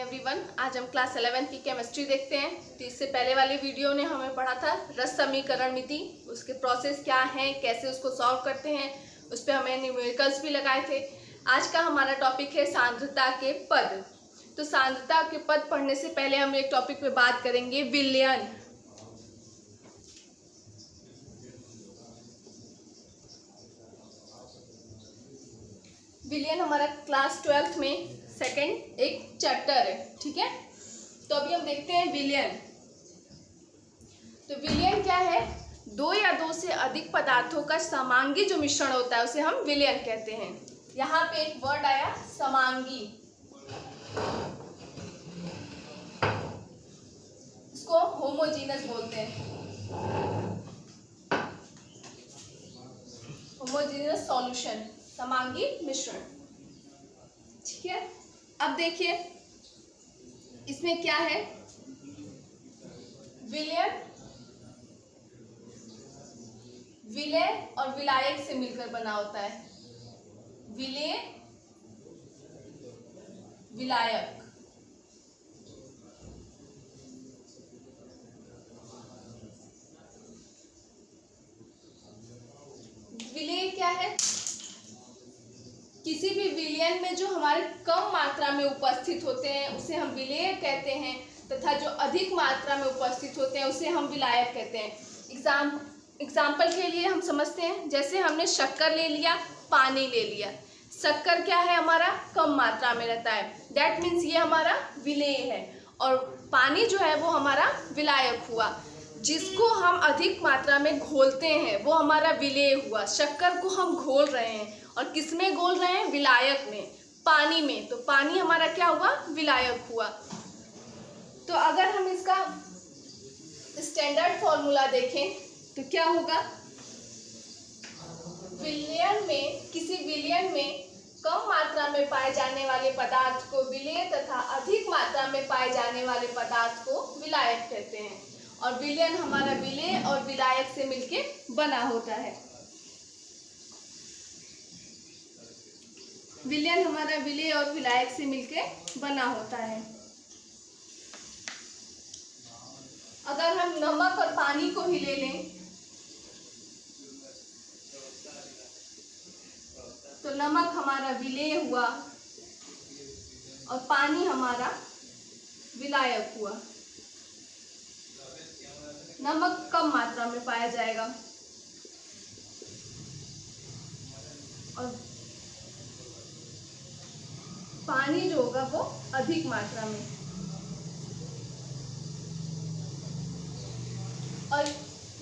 Everyone, आज हम class 11 की केमिस्ट्री देखते हैं। तो इससे पहले वाले वीडियो ने हमें पढ़ा था रस समीकरण मिति, उसके प्रोसेस क्या है, कैसे उसको सॉल्व करते हैं, उस पर हमें न्यूमेरिकल्स भी लगाए थे। आज का हमारा टॉपिक है सांद्रता के पद। तो सांद्रता के पद पढ़ने से पहले हम एक टॉपिक पे बात करेंगे, विलयन। विलयन हमारा क्लास 12th में सेकंड एक चैप्टर है, ठीक है। तो अभी हम देखते हैं विलयन। तो विलयन क्या है? दो या दो से अधिक पदार्थों का समांगी जो मिश्रण होता है उसे हम विलयन कहते हैं। यहाँ पे एक वर्ड आया समांगी, इसको होमोजीनस बोलते हैं, होमोजीनस सॉल्यूशन, समांगी मिश्रण, ठीक है। अब देखिए इसमें क्या है, विलयन विलय और विलायक से मिलकर बना होता है। विलय विलायक। विलय क्या है? किसी भी विलयन में जो हमारे कम मात्रा में उपस्थित होते हैं उसे हम विलय कहते हैं, तथा जो अधिक मात्रा में उपस्थित होते हैं उसे हम विलायक कहते हैं। एग्जाम्पल के लिए हम समझते हैं, जैसे हमने शक्कर ले लिया, पानी ले लिया। शक्कर क्या है? हमारा कम मात्रा में रहता है, दैट मीन्स ये हमारा विलेय है, और पानी जो है वो हमारा विलायक हुआ। जिसको हम अधिक मात्रा में घोलते हैं वो हमारा विलेय हुआ। शक्कर को हम घोल रहे हैं और किस में घोल रहे हैं? विलायक में, पानी में, तो पानी हमारा क्या हुआ? विलायक हुआ। तो अगर हम इसका स्टैंडर्ड फॉर्मूला देखें तो क्या होगा? विलयन में, किसी विलयन में कम मात्रा में पाए जाने वाले पदार्थ को विलेय तथा अधिक मात्रा में पाए जाने वाले पदार्थ को विलायक कहते हैं। और विलयन हमारा विलेय और विलायक से मिलके बना होता है। विलयन हमारा विलेय और विलायक से मिलके बना होता है। अगर हम नमक और पानी को ही ले लें तो नमक हमारा विलेय हुआ और पानी हमारा विलायक हुआ। नमक कम मात्रा में पाया जाएगा और पानी जो होगा वो अधिक मात्रा में। और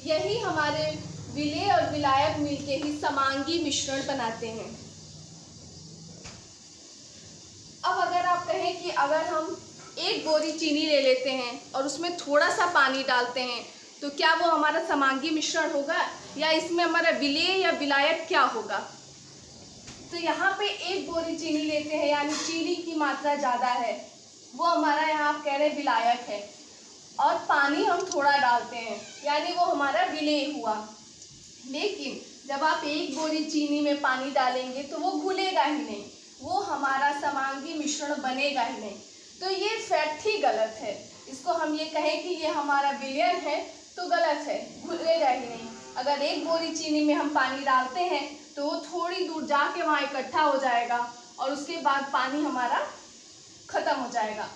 यही हमारे विलेय और विलायक मिलके ही समांगी मिश्रण बनाते हैं। अब अगर आप कहें कि अगर हम एक बोरी चीनी ले लेते हैं और उसमें थोड़ा सा पानी डालते हैं तो क्या वो हमारा समांगी मिश्रण होगा, या इसमें हमारा विलेय या विलायक क्या होगा? तो यहाँ पे एक बोरी चीनी लेते हैं, यानी चीनी की मात्रा ज़्यादा है, वो हमारा यहाँ आप कह रहे हैं विलायक है, और पानी हम थोड़ा डालते हैं यानी वो हमारा विलेय हुआ। लेकिन जब आप एक बोरी चीनी में पानी डालेंगे तो वो घुलेगा ही नहीं, वो हमारा समांगी मिश्रण बनेगा ही नहीं। तो ये फैक्ट ही गलत है। इसको हम ये कहें कि ये हमारा विलयन है तो गलत है, घुलेगा ही नहीं। अगर एक बोरी चीनी में हम पानी डालते हैं तो वो थोड़ी दूर जाके वहाँ इकट्ठा हो जाएगा और उसके बाद पानी हमारा खत्म हो जाएगा।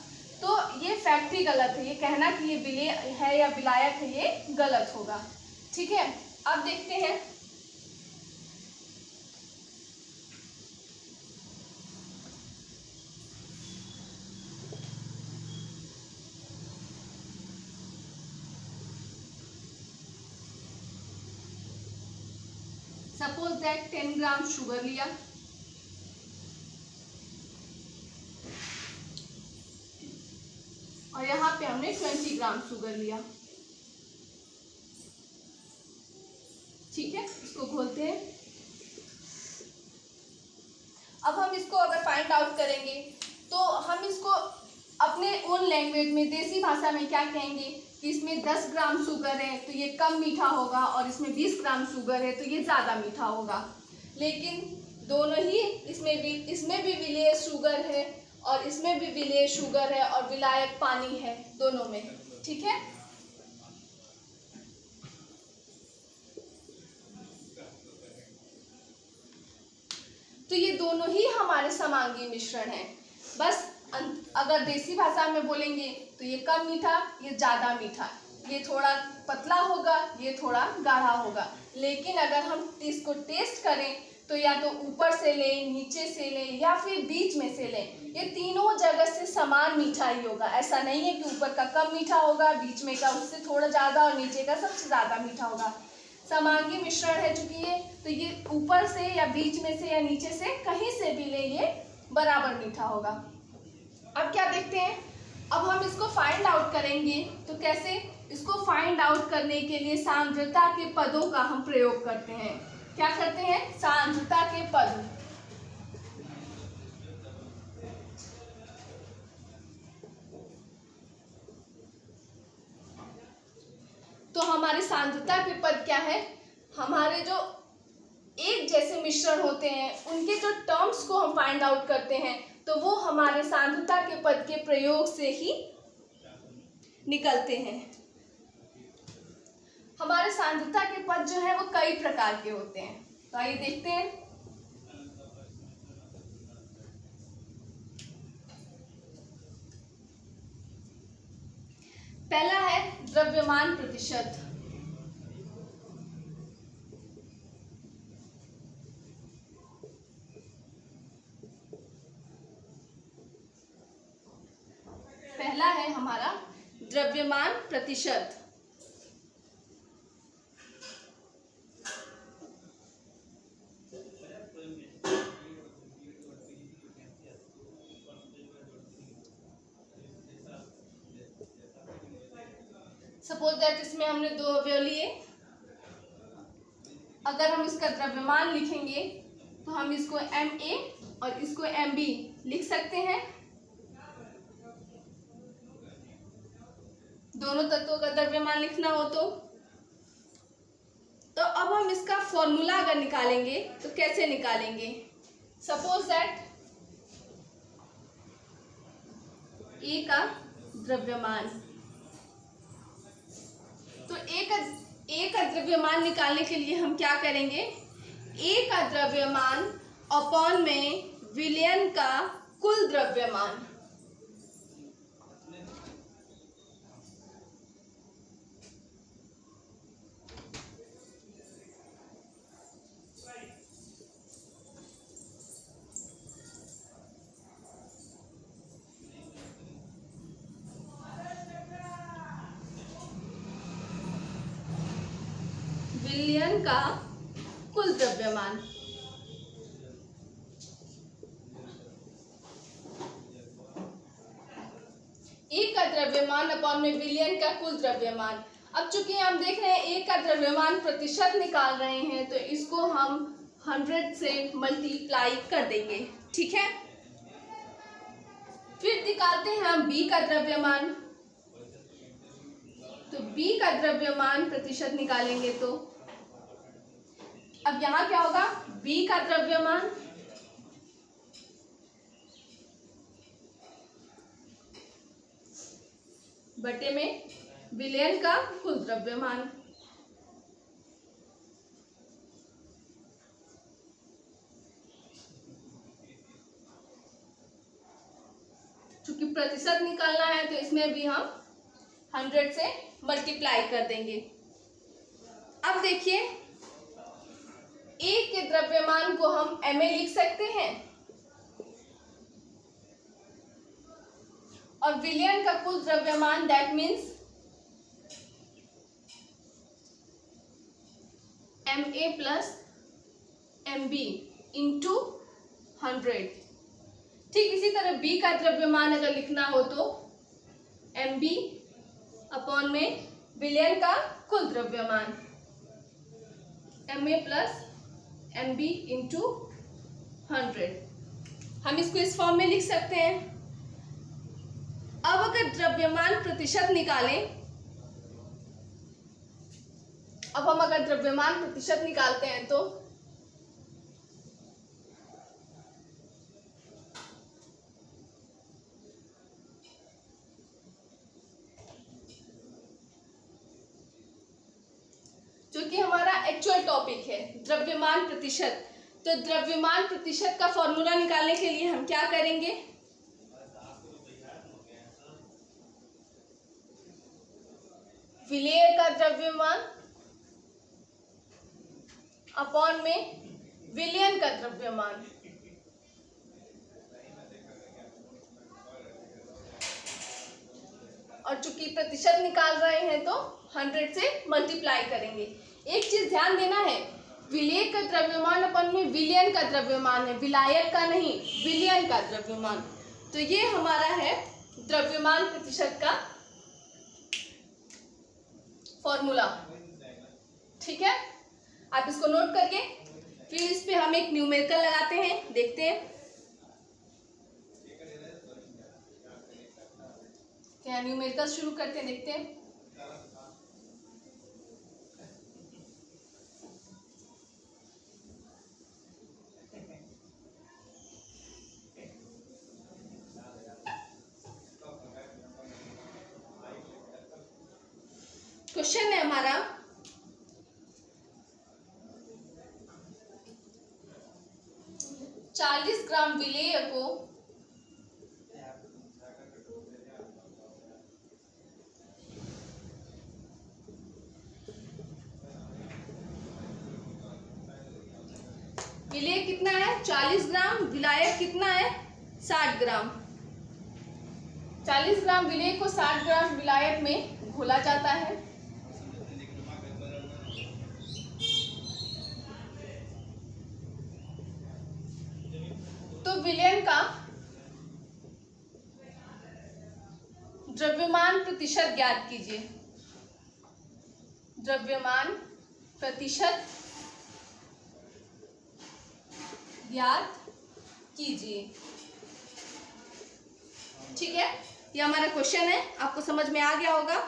तो ये फैक्ट ही गलत है। ये कहना कि ये विलेय है या विलायक है, ये गलत होगा, ठीक है। अब देखते हैं सपोज दैट 10 ग्राम शुगर लिया, और यहाँ पे हमने 20 ग्राम शुगर लिया, ठीक है। इसको घोलते हैं। अब हम इसको अगर फाइंड आउट करेंगे तो हम इसको अपने ओन लैंग्वेज में, देसी भाषा में क्या कहेंगे कि इसमें 10 ग्राम शुगर है तो ये कम मीठा होगा, और इसमें 20 ग्राम शुगर है तो ये ज़्यादा मीठा होगा। लेकिन दोनों ही, इसमें भी विलेय शुगर है और इसमें भी विलेय शुगर है और विलायक पानी है, दोनों में। ठीक है, तो ये दोनों ही हमारे समांगी मिश्रण हैं। बस अगर देसी भाषा में बोलेंगे तो ये कम मीठा, ये ज़्यादा मीठा, ये थोड़ा पतला होगा, ये थोड़ा गाढ़ा होगा। लेकिन अगर हम इसको टेस्ट करें तो या तो ऊपर से लें, नीचे से लें या फिर बीच में से लें, ये तीनों जगह से समान मीठा ही होगा। ऐसा नहीं है कि ऊपर का कम मीठा होगा, बीच में का उससे थोड़ा ज़्यादा और नीचे का सबसे ज़्यादा मीठा होगा। समांगी मिश्रण है चूंकि ये, तो ये ऊपर से या बीच में से या नीचे से कहीं से भी ले, ये बराबर मीठा होगा। अब क्या देखते हैं, अब हम इसको फाइंड आउट करेंगे। तो कैसे? इसको फाइंड आउट करने के लिए सांद्रता के पदों का हम प्रयोग करते हैं। क्या करते हैं? सांद्रता के पद। तो हमारे सांद्रता के पद क्या है? हमारे जो एक जैसे मिश्रण होते हैं उनके जो टर्म्स को हम फाइंड आउट करते हैं, तो वो हमारे सांद्रता के पद के प्रयोग से ही निकलते हैं। हमारे सांद्रता के पद जो है वो कई प्रकार के होते हैं। तो आइए देखते हैं। पहला है द्रव्यमान प्रतिशत। पहला है हमारा द्रव्यमान प्रतिशत। सपोज दैट इसमें हमने दो अवयव लिए, अगर हम इसका द्रव्यमान लिखेंगे तो हम इसको Ma और इसको Mb लिख सकते हैं। दोनों तत्वों का द्रव्यमान लिखना हो तो अब हम इसका फॉर्मूला अगर निकालेंगे तो कैसे निकालेंगे? सपोज दैट A का द्रव्यमान, तो A का द्रव्यमान निकालने के लिए हम क्या करेंगे? A का द्रव्यमान अपॉन में विलयन का कुल द्रव्यमान। विलयन का कुल द्रव्यमान। A का द्रव्यमान अपॉन में विलयन का कुल द्रव्यमान। अब चूंकि हम देख रहे हैं A का द्रव्यमान प्रतिशत निकाल रहे हैं, तो इसको हम 100 से मल्टीप्लाई कर देंगे। ठीक है, फिर निकालते हैं हम B का द्रव्यमान। तो B का द्रव्यमान प्रतिशत निकालेंगे तो अब यहाँ क्या होगा? B का द्रव्यमान बटे में विलयन का कुल द्रव्यमान। चूंकि प्रतिशत निकालना है तो इसमें भी हम 100 से मल्टीप्लाई कर देंगे। अब देखिए, A के द्रव्यमान को हम Ma लिख सकते हैं और विलयन का कुल द्रव्यमान that means Ma plus Mb into 100। ठीक इसी तरह B का द्रव्यमान अगर लिखना हो तो Mb अपॉन में विलयन का कुल द्रव्यमान Ma प्लस Mb इंटू 100। हम इसको इस फॉर्म में लिख सकते हैं। अब अगर द्रव्यमान प्रतिशत निकालें, अब हम अगर द्रव्यमान प्रतिशत निकालते हैं तो कि हमारा एक्चुअल टॉपिक है द्रव्यमान प्रतिशत। तो द्रव्यमान प्रतिशत का फॉर्मूला निकालने के लिए हम क्या करेंगे, विलेय का द्रव्यमान अपॉन में विलयन का द्रव्यमान। और चूंकि प्रतिशत निकाल रहे हैं तो 100 से मल्टीप्लाई करेंगे। एक चीज ध्यान देना है, विलेय का द्रव्यमान अपन में विलयन का द्रव्यमान है, विलायक का नहीं, विलयन का द्रव्यमान। तो ये हमारा है द्रव्यमान प्रतिशत का फॉर्मूला। ठीक है, आप इसको नोट करिए। फिर इस पे हम एक न्यूमेरिकल लगाते हैं, देखते हैं क्या न्यूमेरिकल शुरू करते हैं, देखते हैं। क्वेश्चन है हमारा, चालीस ग्राम विलेय को विलेय कितना है 40 ग्राम, विलायक कितना है 60 ग्राम। 40 ग्राम विलेय को 60 ग्राम विलायक में घोला जाता है। तो विलयन का द्रव्यमान प्रतिशत ज्ञात कीजिए। द्रव्यमान प्रतिशत ज्ञात कीजिए। ठीक है, ये हमारा क्वेश्चन है, आपको समझ में आ गया होगा।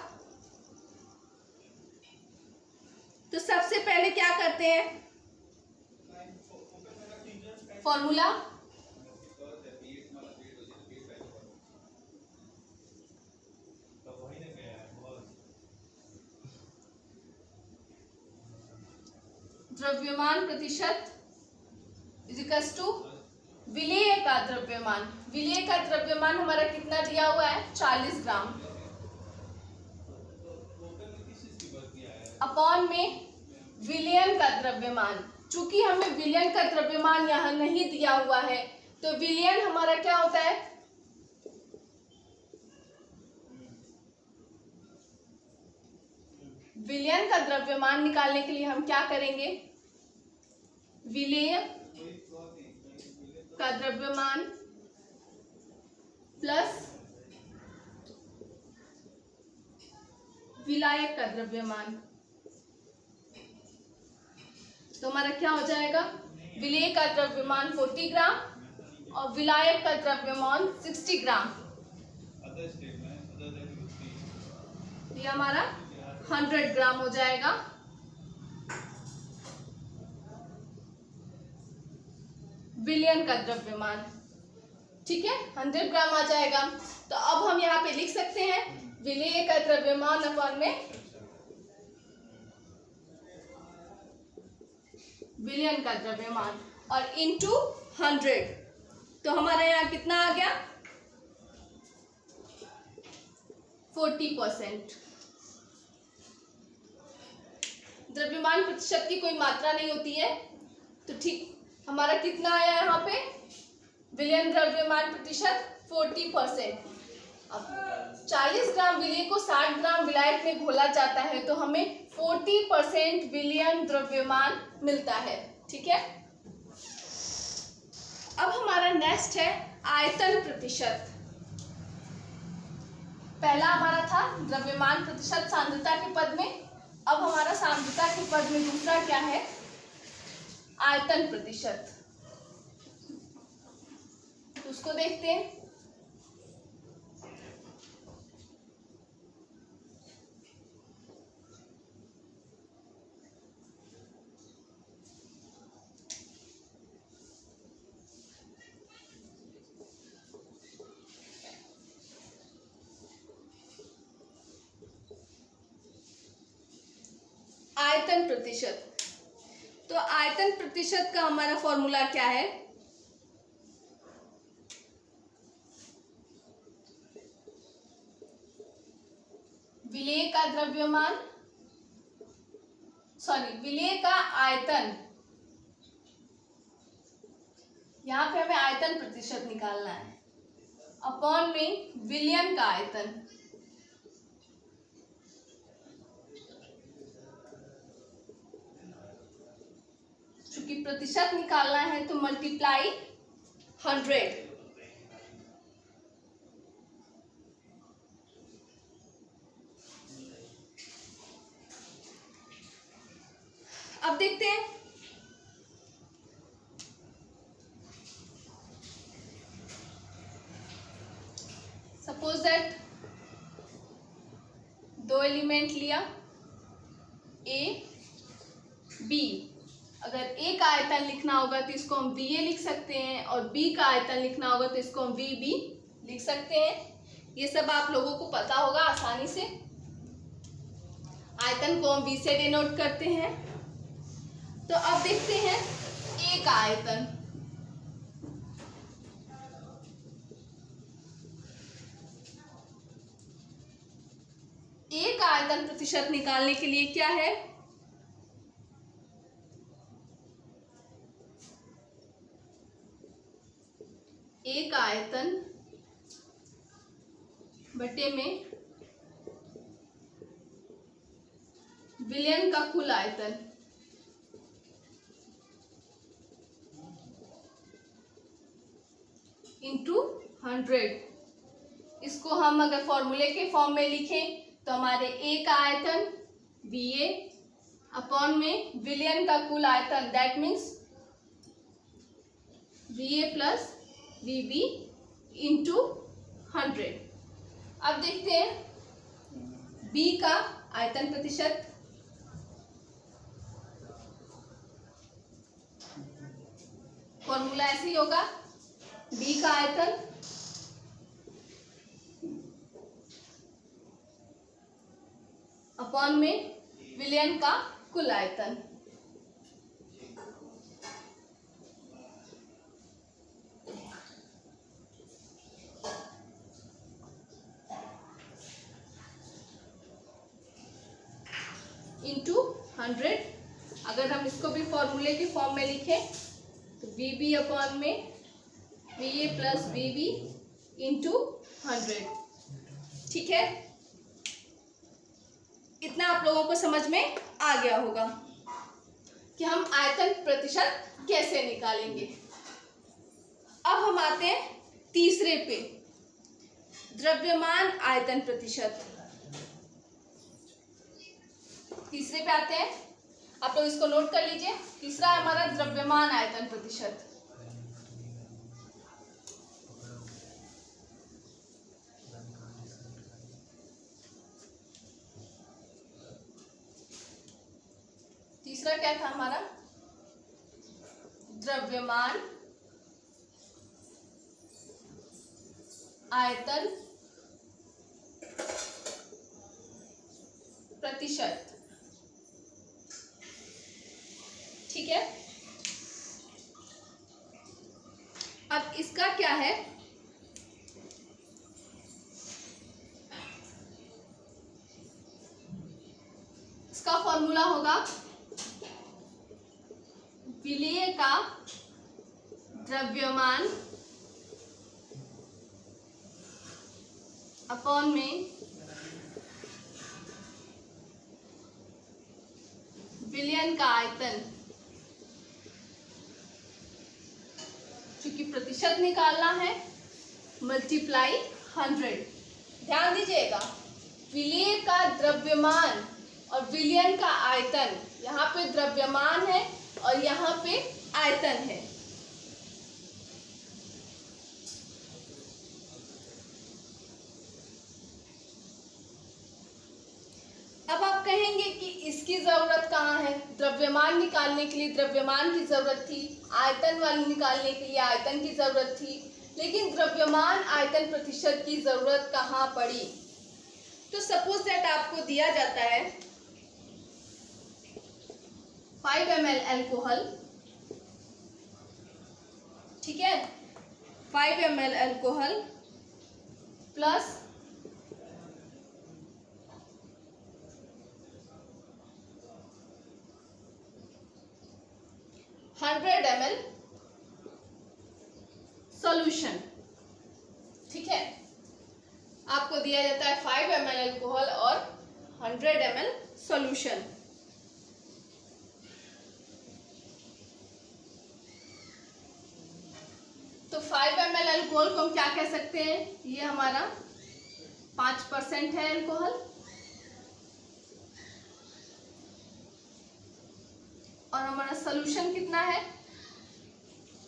तो सबसे पहले क्या करते हैं, फॉर्मूला द्रव्यमान प्रतिशत इक्वल्स टू विलेय का द्रव्यमान। विलेय का द्रव्यमान हमारा कितना दिया हुआ है 40 ग्राम, अपॉन में विलयन का द्रव्यमान। चूंकि हमें विलयन का द्रव्यमान यहाँ नहीं दिया हुआ है, तो विलयन हमारा क्या होता है, विलयन का द्रव्यमान निकालने के लिए हम क्या करेंगे, विलेय का द्रव्यमान प्लस विलायक का द्रव्यमान। तो हमारा क्या हो जाएगा, विलेय का द्रव्यमान 40 ग्राम और विलायक का द्रव्यमान 60 ग्राम। ये हमारा 100 ग्राम हो जाएगा। विलयन का द्रव्यमान, ठीक है, 100 ग्राम आ जाएगा। तो अब हम यहाँ पे लिख सकते हैं विलेय का द्रव्यमान अपॉन में विलयन का द्रव्यमान और इनटू 100। तो हमारा यहाँ कितना आ गया 40%। द्रव्यमान प्रतिशत की कोई मात्रा नहीं होती है, तो ठीक हमारा कितना आया यहाँ पे, विलयन द्रव्यमान प्रतिशत 40%। अब 40 ग्राम विलेय को 60 ग्राम विलायक में घोला जाता है, तो हमें 40% विलयन द्रव्यमान मिलता है। ठीक है, अब हमारा नेक्स्ट है आयतन प्रतिशत। पहला हमारा था द्रव्यमान प्रतिशत सांद्रता के पद में, अब हमारा सांद्रता के पद में दूसरा क्या है, आयतन प्रतिशत। तो उसको देखते हैं। आयतन प्रतिशत। तो आयतन प्रतिशत का हमारा फॉर्मूला क्या है? विलेय का द्रव्यमान, विलेय का आयतन, यहां पे हमें आयतन प्रतिशत निकालना है, अपॉन में विलयन का आयतन। चूंकि प्रतिशत निकालना है तो मल्टीप्लाई 100। अब देखते हैं सपोज दैट दो एलिमेंट लिया ए बी। अगर ए का आयतन लिखना होगा तो इसको हम बी ए लिख सकते हैं, और बी का आयतन लिखना होगा तो इसको हम वी बी लिख सकते हैं। ये सब आप लोगों को पता होगा आसानी से। आयतन को हम वी से डिनोट करते हैं। तो अब देखते हैं ए का आयतन। ए का आयतन प्रतिशत निकालने के लिए क्या है? ए का आयतन बटे में विलयन का कुल आयतन इंटू 100। इसको हम अगर फॉर्मूले के फॉर्म में लिखें तो हमारे ए का आयतन बी ए अपॉन में विलयन का कुल आयतन, that means V A plus V B into 100। अब देखते हैं बी का आयतन प्रतिशत। फॉर्मूला ऐसे ही होगा, बी का आयतन अपॉन में विलयन का कुल आयतन। इंटू 100। अगर हम इसको भी फॉर्मूले के फॉर्म में लिखें तो वी बी अपॉन में V A plus V B into 100। ठीक है, इतना आप लोगों को समझ में आ गया होगा कि हम आयतन प्रतिशत कैसे निकालेंगे। अब हम आते हैं तीसरे पे, द्रव्यमान आयतन प्रतिशत। तीसरे पे आते हैं, आप लोग इसको नोट कर लीजिए। तीसरा हमारा द्रव्यमान आयतन प्रतिशत। तीसरा क्या था हमारा? द्रव्यमान आयतन प्रतिशत। ठीक है, अब इसका क्या है? इसका फॉर्मूला होगा विलेय का द्रव्यमान अपॉन में विलयन का आयतन। चूंकि प्रतिशत निकालना है, मल्टीप्लाई 100। ध्यान दीजिएगा, विलेय का द्रव्यमान और विलयन का आयतन, यहाँ पे द्रव्यमान है और यहाँ पे आयतन है। अब आप कहेंगे कि इसकी जरूरत कहाँ है? द्रव्यमान निकालने के लिए द्रव्यमान की जरूरत थी, आयतन वाली निकालने के लिए आयतन की जरूरत थी, लेकिन द्रव्यमान आयतन प्रतिशत की जरूरत कहाँ पड़ी? तो सपोज दैट आपको दिया जाता है 5 ml अल्कोहल, ठीक है, 5 ml alcohol plus 100 ml solution, ठीक है। आपको दिया जाता है 5 ml अल्कोहल और 100 ml सॉल्यूशन। तो 5 ml अल्कोहल को हम क्या कह सकते हैं, ये हमारा 5% है अल्कोहल, और हमारा सॉल्यूशन कितना है,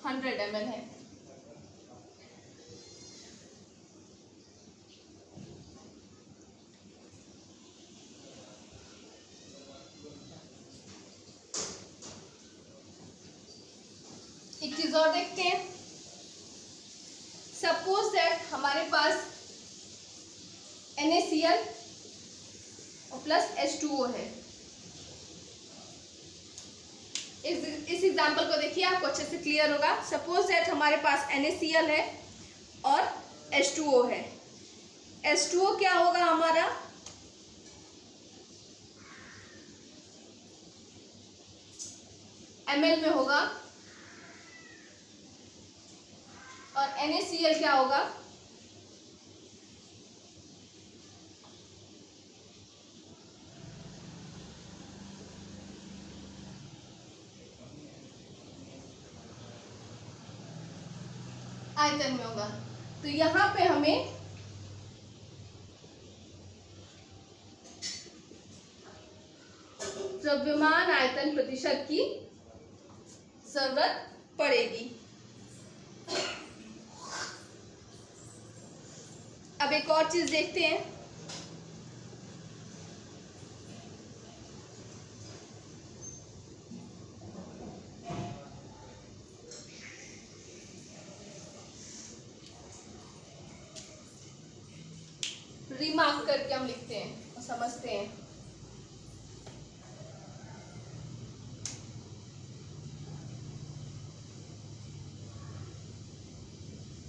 100 ml है। एक चीज और देखते हैं, सपोज दैट हमारे पास NaCl और प्लस H2O है। इस एग्जाम्पल को देखिए, आपको अच्छे से क्लियर होगा। सपोज दैट हमारे पास NaCl है और H2O है। H2O क्या होगा हमारा, ml में होगा, और NaCl क्या होगा, आयतन में होगा। तो यहां पे हमें द्रव्यमान आयतन प्रतिशत की जरूरत पड़ेगी। अब एक और चीज देखते हैं, रिमार्क करके हम लिखते हैं और समझते हैं।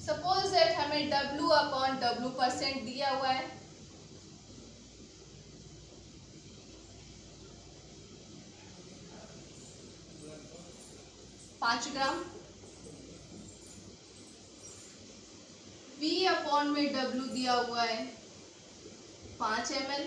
सपोज दैट हमें W/W% दिया हुआ है, 5 ग्राम, V/W दिया हुआ है 5 ml,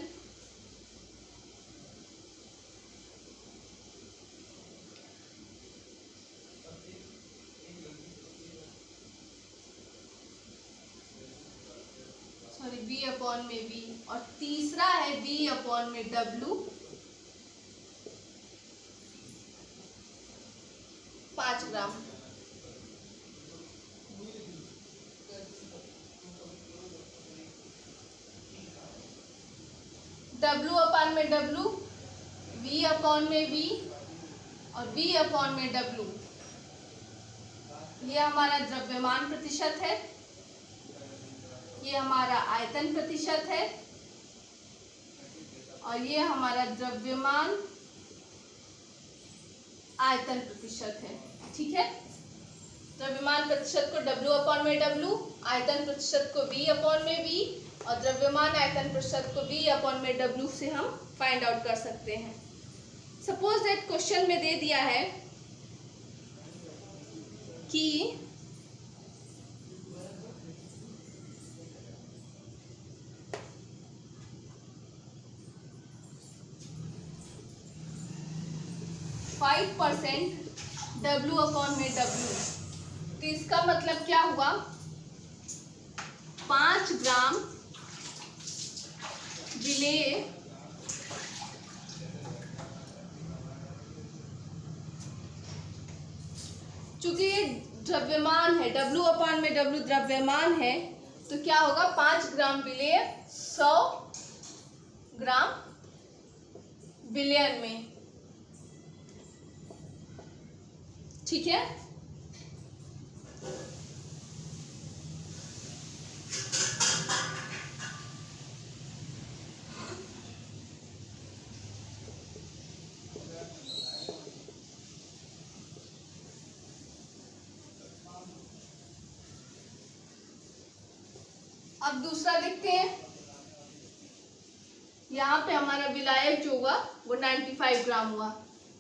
सॉरी V/V, और तीसरा है V/W 5 ग्राम। W/W, V/V और V/W, ये हमारा द्रव्यमान प्रतिशत है, ये हमारा आयतन प्रतिशत है, और ये हमारा द्रव्यमान आयतन प्रतिशत है, ठीक है। द्रव्यमान प्रतिशत को W/W, आयतन प्रतिशत को V/V, और द्रव्यमान आयतन प्रतिशत को V/W से हम फाइंड आउट कर सकते हैं। सपोज दैट क्वेश्चन में दे दिया है कि W/W, तो इसका मतलब क्या हुआ, 5 ग्राम विलेय चूंकि ये द्रव्यमान है, W/W द्रव्यमान है, तो क्या होगा, 5 ग्राम विलेय 100 ग्राम विलयन में, ठीक है। अब दूसरा देखते हैं। यहाँ पे हमारा विलायक जो हुआ वो 95 ग्राम हुआ।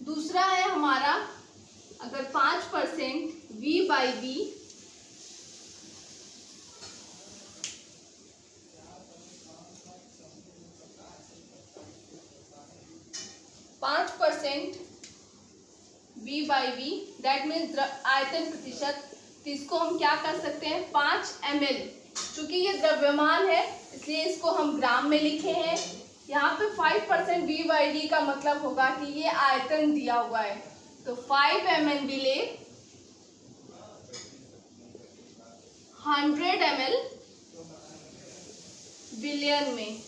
दूसरा है हमारा, अगर 5% V/V 5% V/V दैट मीन्स आयतन प्रतिशत, तो इसको हम क्या कर सकते हैं 5 ml। चूंकि ये द्रव्यमान है इसलिए इसको हम ग्राम में लिखे हैं। यहाँ पे 5% V/V का मतलब होगा कि ये आयतन दिया हुआ है, तो 5 ml विले 100 ml बिलियन में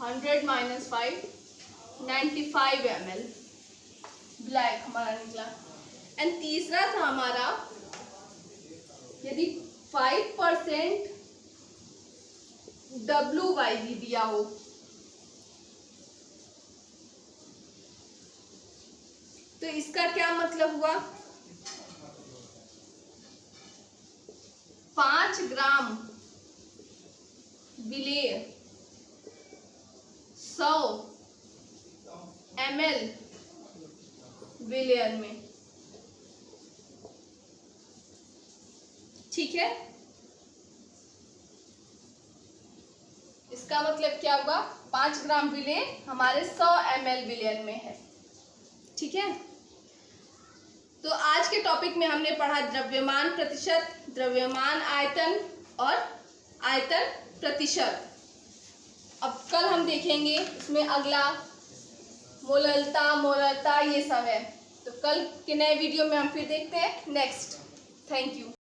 100 - 5 95 ml ब्लैक हमारा निकला। एंड तीसरा था हमारा, यदि 5% W/V दिया हो, तो इसका क्या मतलब हुआ 5 ग्राम विलेय 100 ml बिलियन में। ठीक है, इसका मतलब क्या हुआ 5 ग्राम विलेय हमारे 100 ml बिलियन में है। ठीक है, तो आज के टॉपिक में हमने पढ़ा द्रव्यमान प्रतिशत, द्रव्यमान आयतन और आयतन प्रतिशत। अब कल हम देखेंगे इसमें अगला मोलरता ये सब है, तो कल के नए वीडियो में हम फिर देखते हैं नेक्स्ट। Thank you.